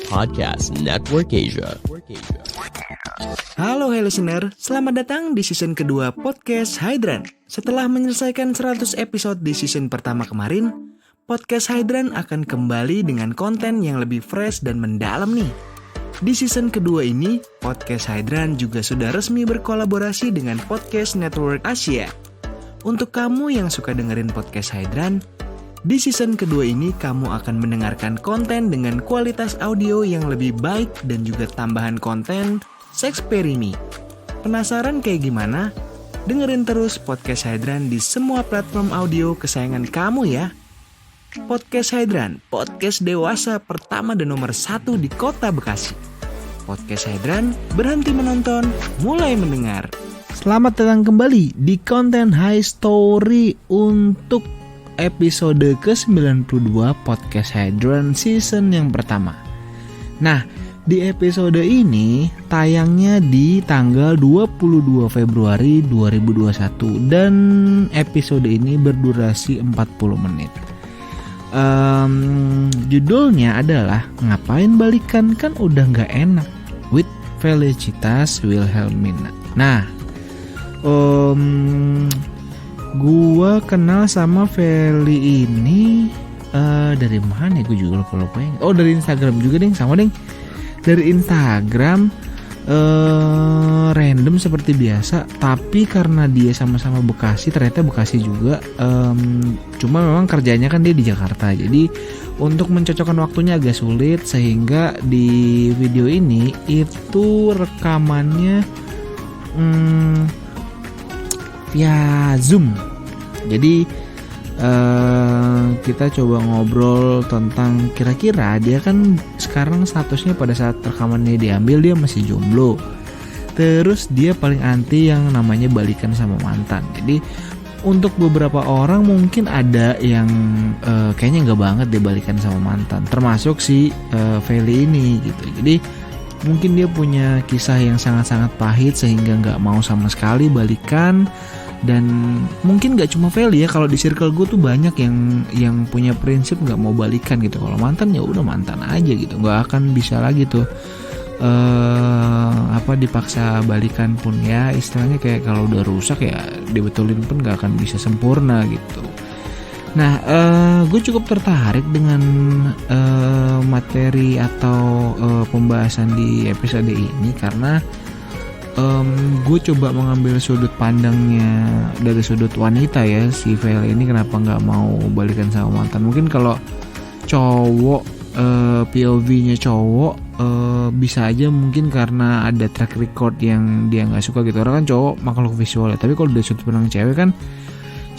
Podcast Network Asia. Halo listener, selamat datang di season kedua Podcast Hydran. Setelah menyelesaikan 100 episode di season pertama kemarin, Podcast Hydran akan kembali dengan konten yang lebih fresh dan mendalam nih. Di season kedua ini, Podcast Hydran juga sudah resmi berkolaborasi dengan Podcast Network Asia. Untuk kamu yang suka dengerin Podcast Hydran, di season kedua ini kamu akan mendengarkan konten dengan kualitas audio yang lebih baik dan juga tambahan konten Sexperimi. Penasaran kayak gimana? Dengerin terus Podcast Hydran di semua platform audio kesayangan kamu ya. Podcast Hydran, podcast dewasa pertama dan nomor 1 di kota Bekasi. Podcast Hydran, berhenti menonton, mulai mendengar. Selamat datang kembali di konten High Story untuk episode ke-92 Podcast Hydran season yang pertama. Nah, di episode ini tayangnya di tanggal 22 Februari 2021 dan episode ini berdurasi 40 menit. Judulnya adalah Ngapain Balikan Kan Udah Gak Enak with Felicitas Wilhelmina. Nah, gua kenal sama Feli ini dari mana ya? Gue juga lupa ya. Oh, dari Instagram juga ding, sama ding. Dari Instagram random seperti biasa, tapi karena dia sama-sama Bekasi, ternyata Bekasi juga. Cuma memang kerjanya kan dia di Jakarta, jadi untuk mencocokkan waktunya agak sulit, sehingga di video ini itu rekamannya via Zoom. Jadi kita coba ngobrol tentang kira-kira dia kan sekarang statusnya pada saat rekamannya diambil dia masih jomblo. Terus dia paling anti yang namanya balikan sama mantan. Jadi untuk beberapa orang mungkin ada yang kayaknya nggak banget dia balikan sama mantan. Termasuk si Feli ini gitu. Jadi mungkin dia punya kisah yang sangat-sangat pahit sehingga nggak mau sama sekali balikan. Dan mungkin gak cuma Feli ya, kalau di circle gue tuh banyak yang punya prinsip gak mau balikan gitu. Kalau mantan ya udah mantan aja gitu, gak akan bisa lagi tuh dipaksa balikan pun ya, istilahnya kayak kalau udah rusak ya dibetulin pun gak akan bisa sempurna gitu. Nah, gue cukup tertarik dengan materi atau pembahasan di episode ini karena gue coba mengambil sudut pandangnya dari sudut wanita ya, si Vel ini kenapa nggak mau balikan sama mantan. Mungkin kalau cowok POV-nya cowok bisa aja mungkin karena ada track record yang dia nggak suka gitu. Orang kan cowok makhluk visual ya, tapi kalau dari sudut pandang cewek kan,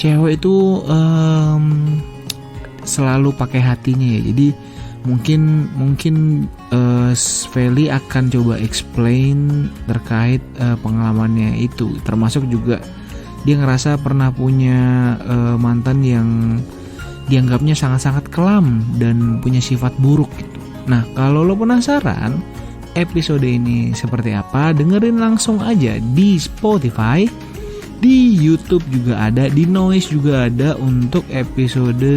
cewek itu selalu pakai hatinya ya. Jadi mungkin Feli akan coba explain terkait pengalamannya itu, termasuk juga dia ngerasa pernah punya mantan yang dianggapnya sangat-sangat kelam dan punya sifat buruk gitu. Nah, kalau lo penasaran episode ini seperti apa, dengerin langsung aja di Spotify, di YouTube juga ada, di Noise juga ada untuk episode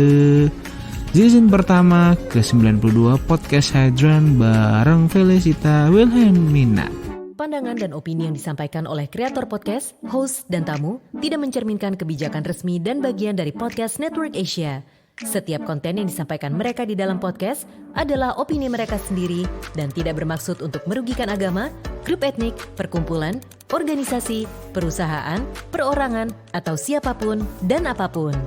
season pertama ke-92 Podcast Hydran bareng Felicita Wilhelmina. Pandangan dan opini yang disampaikan oleh kreator podcast, host, dan tamu tidak mencerminkan kebijakan resmi dan bagian dari Podcast Network Asia. Setiap konten yang disampaikan mereka di dalam podcast adalah opini mereka sendiri dan tidak bermaksud untuk merugikan agama, grup etnik, perkumpulan, organisasi, perusahaan, perorangan, atau siapapun dan apapun.